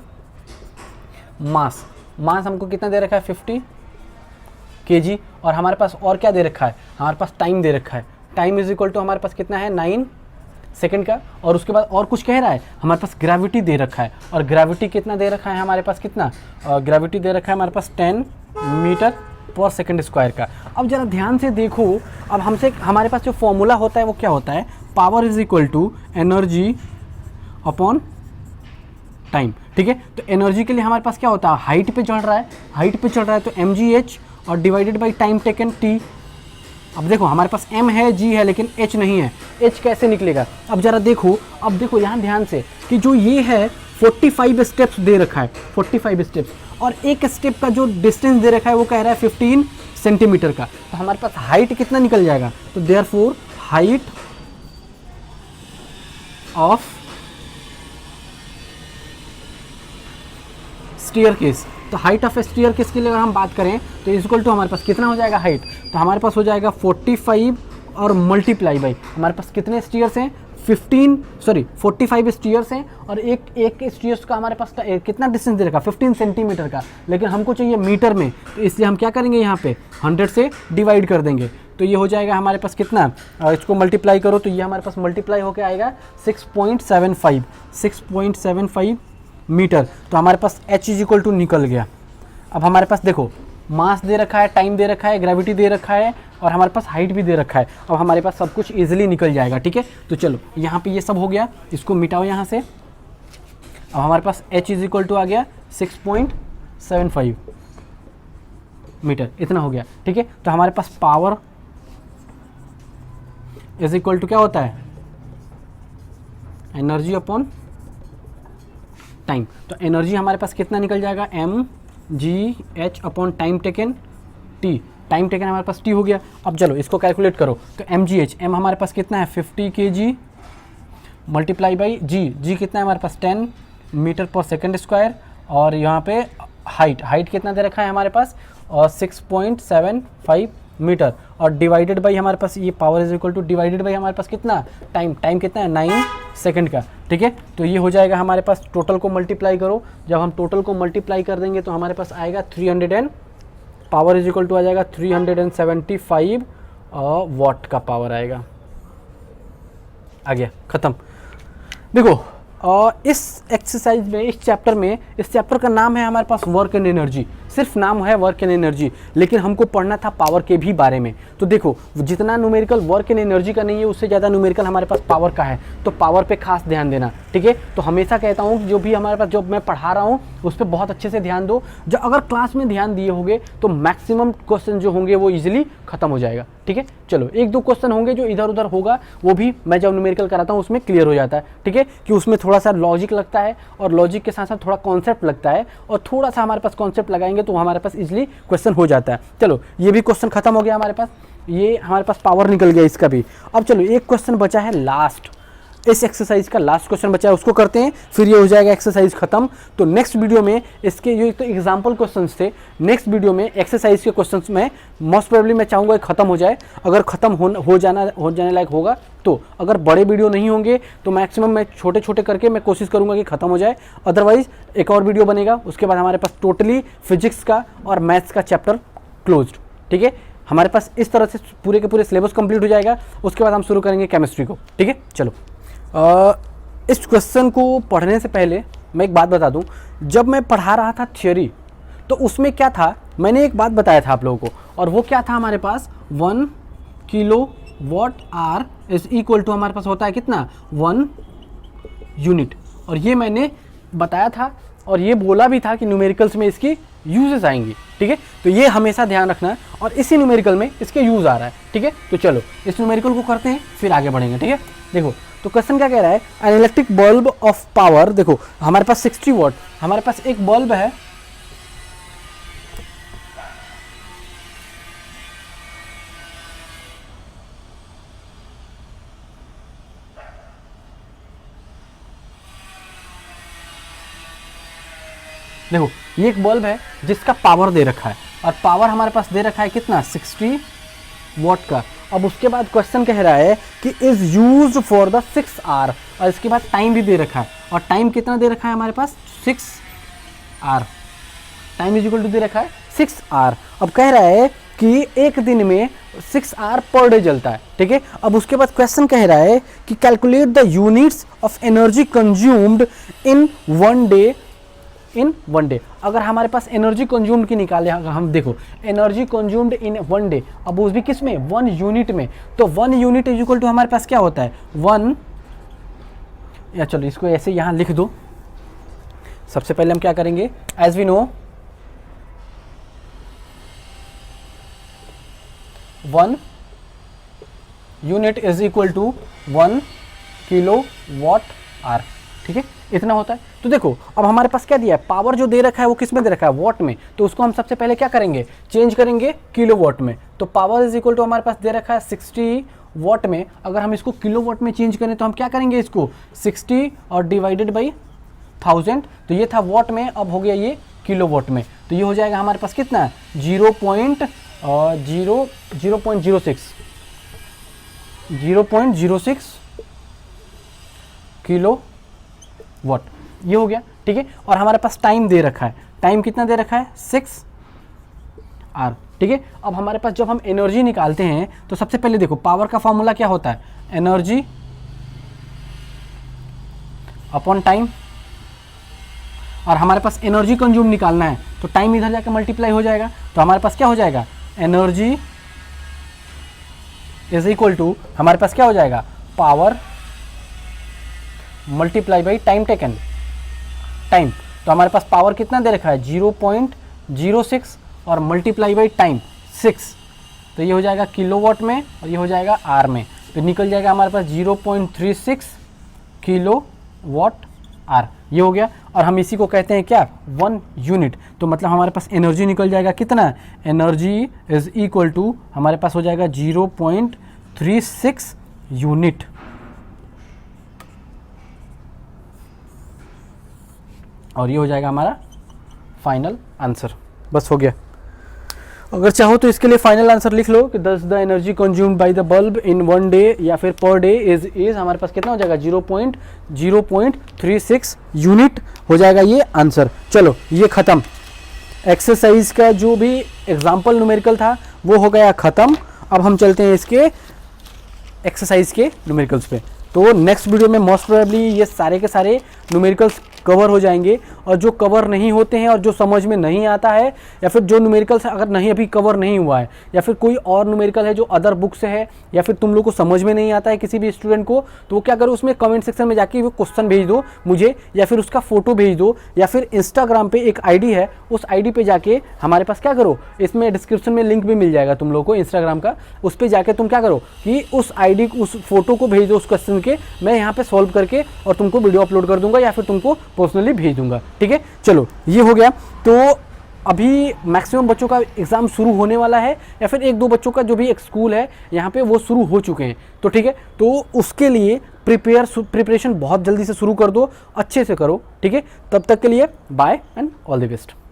मास हमको कितना दे रखा है 50 kg, और हमारे पास और क्या दे रखा है, हमारे पास टाइम दे रखा है, टाइम इज इक्वल टू हमारे पास कितना है 9 सेकंड का, और उसके बाद और कुछ कह रहा है, हमारे पास ग्रेविटी दे रखा है, और ग्रेविटी कितना दे रखा है हमारे पास, कितना ग्रेविटी दे रखा है हमारे पास 10 मीटर पर सेकंड स्क्वायर का। अब जरा ध्यान से देखो, अब हमसे हमारे पास जो फॉर्मूला होता है वो क्या होता है, power is equal to energy upon time, ठीक है। तो एनर्जी के लिए हमारे पास क्या होता है, हाइट पे चढ़ रहा है, हाइट पे चढ़ रहा है तो mgh और divided by time taken t। अब देखो हमारे पास m है, g है, लेकिन h नहीं है, h कैसे निकलेगा। अब जरा देखो, अब देखो यहाँ ध्यान से कि जो ये है 45 स्टेप्स दे रखा है, 45 स्टेप्स, और एक स्टेप का जो डिस्टेंस दे रखा है वो कह रहा है 15 सेंटीमीटर का। तो हमारे पास हाइट कितना निकल जाएगा, तो देयरफॉर हाइट ऑफ स्टीयरकेस, तो हाइट ऑफ स्टीयरकेस के लिए अगर हम बात करें तो इक्वल टू हमारे पास कितना हो जाएगा हाइट, तो हमारे पास हो जाएगा 45 और मल्टीप्लाई बाई हमारे पास कितने स्टीयर्स हैं 45 स्टीयर्स हैं, और एक स्टीयर्स का हमारे पास कितना डिस्टेंस दे रखा 15 सेंटीमीटर का, लेकिन हमको चाहिए मीटर में, तो इसलिए हम क्या करेंगे यहाँ पे 100 से डिवाइड कर देंगे, तो ये हो जाएगा हमारे पास कितना, इसको मल्टीप्लाई करो तो ये हमारे पास मल्टीप्लाई होकर आएगा 6.75 मीटर। तो हमारे पास h इज इक्वल टू निकल गया। अब हमारे पास देखो मास दे रखा है, टाइम दे रखा है, ग्रेविटी दे रखा है, और हमारे पास हाइट भी दे रखा है। अब हमारे पास सब कुछ इजीली निकल जाएगा, ठीक है। तो चलो यहाँ पे ये सब हो गया, इसको मिटाओ यहाँ से। अब हमारे पास h इज इक्वल टू आ गया 6.75 मीटर, इतना हो गया, ठीक है। तो हमारे पास पावर इज इक्वल टू क्या होता है, एनर्जी अपॉन टाइम। तो एनर्जी हमारे पास कितना निकल जाएगा, mgh upon time taken t, time taken हमारे पास t हो गया। अब चलो इसको कैलकुलेट करो, तो mgh, m हमारे पास कितना है 50 kg मल्टीप्लाई बाई g कितना है हमारे पास 10 मीटर पर सेकंड स्क्वायर, और यहाँ पे हाइट कितना दे रखा है हमारे पास, और 6.75 मीटर, और डिवाइडेड बाई हमारे पास ये power is equal two divided by हमारे पास कितना टाइम कितना है 9 सेकंड का, ठीक है। तो ये हो जाएगा हमारे पास, टोटल को मल्टीप्लाई करो, जब हम टोटल को मल्टीप्लाई कर देंगे तो हमारे पास आएगा 300 पावर इज इक्वल टू आ जाएगा 375 वाट का पावर आएगा। आ गया, ख़त्म। देखो इस एक्सरसाइज में, इस चैप्टर का नाम है हमारे पास वर्क एंड एनर्जी, सिर्फ नाम है वर्क एंड एनर्जी, लेकिन हमको पढ़ना था पावर के भी बारे में। तो देखो जितना न्यूमेरिकल वर्क एंड एनर्जी का नहीं है, उससे ज़्यादा न्यूमेरिकल हमारे पास पावर का है, तो पावर पे खास ध्यान देना, ठीक है। तो हमेशा कहता हूँ जो भी हमारे पास जो मैं पढ़ा रहा हूँ उस पर बहुत अच्छे से ध्यान दो। जो अगर क्लास में ध्यान दिए होंगे तो मैक्सिमम क्वेश्चन जो होंगे वो ईजिली खत्म हो जाएगा, ठीक है। चलो एक दो क्वेश्चन होंगे जो इधर उधर होगा, वो भी मैं जब न्यूमेरिकल कराता हूँ उसमें क्लियर हो जाता है, ठीक है, कि उसमें थोड़ा सा लॉजिक लगता है, और लॉजिक के साथ साथ थोड़ा कॉन्सेप्ट लगता है, और थोड़ा सा हमारे पास कॉन्सेप्ट लगाएंगे तो हमारे पास इजीली क्वेश्चन हो जाता है। चलो ये भी क्वेश्चन खत्म हो गया हमारे पास, ये हमारे पास पावर निकल गया इसका भी। अब चलो एक क्वेश्चन बचा है लास्ट, इस एक्सरसाइज का लास्ट क्वेश्चन बचा है, उसको करते हैं, फिर ये हो जाएगा एक्सरसाइज खत्म। तो नेक्स्ट वीडियो में इसके ये तो एग्जाम्पल क्वेश्चंस थे, नेक्स्ट वीडियो में एक्सरसाइज के क्वेश्चंस में मोस्ट प्रोबेबली मैं चाहूँगा खत्म हो जाए, अगर खत्म हो जाने लायक होगा तो। अगर बड़े वीडियो नहीं होंगे तो मैक्सिमम मैं छोटे छोटे करके मैं कोशिश करूँगा कि खत्म हो जाए, अदरवाइज एक और वीडियो बनेगा, उसके बाद हमारे पास टोटली फिजिक्स का और मैथ्स का चैप्टर क्लोज्ड, ठीक है। हमारे पास इस तरह से पूरे के पूरे सिलेबस कंप्लीट हो जाएगा, उसके बाद हम शुरू करेंगे केमिस्ट्री को, ठीक है। चलो इस क्वेश्चन को पढ़ने से पहले मैं एक बात बता दूं, जब मैं पढ़ा रहा था थियोरी तो उसमें क्या था, मैंने एक बात बताया था आप लोगों को, और वो क्या था, हमारे पास 1 kilo watt hour is equal to हमारे पास होता है कितना 1 यूनिट, और ये मैंने बताया था और ये बोला भी था कि न्यूमेरिकल्स में इसकी यूजेस आएंगी, ठीक है। तो ये हमेशा ध्यान रखना है, और इसी न्यूमेरिकल में इसके यूज़ आ रहा है, ठीक है। तो चलो इस न्यूमेरिकल को करते हैं, फिर आगे बढ़ेंगे, ठीक है। देखो तो क्वेश्चन क्या कह रहा है, an electric bulb of power, देखो हमारे पास 60 वाट, हमारे पास एक बल्ब है, देखो ये एक बल्ब है जिसका पावर दे रखा है, और पावर हमारे पास दे रखा है कितना 60 वाट का। अब उसके बाद क्वेश्चन कह रहा है कि is used for the 6 hour, और इसके बाद टाइम भी दे रखा है, और टाइम कितना दे रखा है हमारे पास 6 hour, time is equal to दे रखा है 6 आवर। अब कह रहा है कि एक दिन में 6 आवर पर डे जलता है, ठीक है। अब उसके बाद क्वेश्चन कह रहा है कि calculate the units of energy consumed in 1 day in 1 day. अगर हमारे पास एनर्जी कंज्यूम्ड की निकाले, अगर हम देखो एनर्जी कंज्यूम्ड इन 1 डे, अब वो भी किस में, 1 यूनिट में, तो 1 यूनिट इज इक्वल टू हमारे पास क्या होता है 1, या चलो इसको ऐसे यहाँ लिख दो। सबसे पहले हम क्या करेंगे, as we know 1 unit is equal to 1 kilo watt hour, ठीक है, इतना होता है। तो देखो अब हमारे पास क्या दिया है, पावर जो दे रखा है वो किस में दे रखा है, वॉट में, तो उसको हम सबसे पहले क्या करेंगे, चेंज करेंगे किलो वॉट में। तो पावर इज इक्वल टू हमारे पास दे रखा है 60 वॉट में, अगर हम इसको किलो वॉट में चेंज करें तो हम क्या करेंगे, इसको 60 और डिवाइडेड बाई 1000, तो ये था वॉट में, अब हो गया ये किलो वॉट में, तो ये हो जाएगा हमारे पास कितना 0.06 किलो वॉट, ये हो गया, ठीक है। और हमारे पास टाइम दे रखा है, टाइम कितना दे रखा है 6 आर, ठीक है। अब हमारे पास जब हम एनर्जी निकालते हैं तो सबसे पहले देखो पावर का फॉर्मूला क्या होता है, एनर्जी अपॉन टाइम, और हमारे पास एनर्जी कंज्यूम निकालना है तो टाइम इधर जाकर मल्टीप्लाई हो जाएगा, तो हमारे पास क्या हो जाएगा, एनर्जी इज इक्वल टू हमारे पास क्या हो जाएगा, power multiply by time taken, time, तो हमारे पास पावर कितना दे रखा है 0.06 और मल्टीप्लाई बाई टाइम 6, तो ये हो जाएगा किलोवाट में और ये हो जाएगा आर में, तो निकल जाएगा हमारे पास 0.36 किलो वाट आर, ये हो गया। और हम इसी को कहते हैं क्या 1 यूनिट, तो मतलब हमारे पास एनर्जी निकल जाएगा कितना, एनर्जी इज इक्वल टू हमारे पास हो जाएगा 0.36 यूनिट, और ये हो जाएगा हमारा फाइनल आंसर, बस हो गया। अगर चाहो तो इसके लिए फाइनल आंसर लिख लो कि दस the energy consumed by the bulb in 1 day या फिर पर डे इज हमारे पास कितना हो जाएगा 0.36 यूनिट हो जाएगा ये आंसर। चलो ये ख़त्म, एक्सरसाइज का जो भी एग्जाम्पल न्यूमेरिकल था वो हो गया ख़त्म। अब हम चलते हैं इसके एक्सरसाइज के न्यूमेरिकल्स पे। तो नेक्स्ट वीडियो में मोस्ट प्रोबेबली ये सारे के सारे न्यूमेरिकल्स कवर हो जाएंगे, और जो कवर नहीं होते हैं और जो समझ में नहीं आता है, या फिर जो न्यूमेरिकल्स अगर नहीं अभी कवर नहीं हुआ है, या फिर कोई और न्यूमेरिकल है जो अदर बुक से है, या फिर तुम लोग को समझ में नहीं आता है किसी भी स्टूडेंट को, तो वो क्या करो उसमें कमेंट सेक्शन में जाके वो क्वेश्चन भेज दो मुझे, या फिर उसका फोटो भेज दो, या फिर इंस्टाग्राम पे एक आईडी है उस आईडी पे जाके हमारे पास क्या करो, इसमें डिस्क्रिप्शन में लिंक भी मिल जाएगा तुम लोग को इंस्टाग्राम का, उस पर जाके तुम क्या करो कि उस आईडी उस फोटो को भेज दो उस क्वेश्चन के, मैं यहाँ पे सॉल्व करके और तुमको वीडियो अपलोड कर दूंगा या फिर तुमको पर्सनली भेज दूंगा, ठीक है। चलो ये हो गया। तो अभी मैक्सिमम बच्चों का एग्ज़ाम शुरू होने वाला है, या फिर 1-2 बच्चों का जो भी एक स्कूल है यहाँ पे वो शुरू हो चुके हैं, तो ठीक है। तो उसके लिए प्रिपरेशन बहुत जल्दी से शुरू कर दो, अच्छे से करो, ठीक है। तब तक के लिए bye and all the best.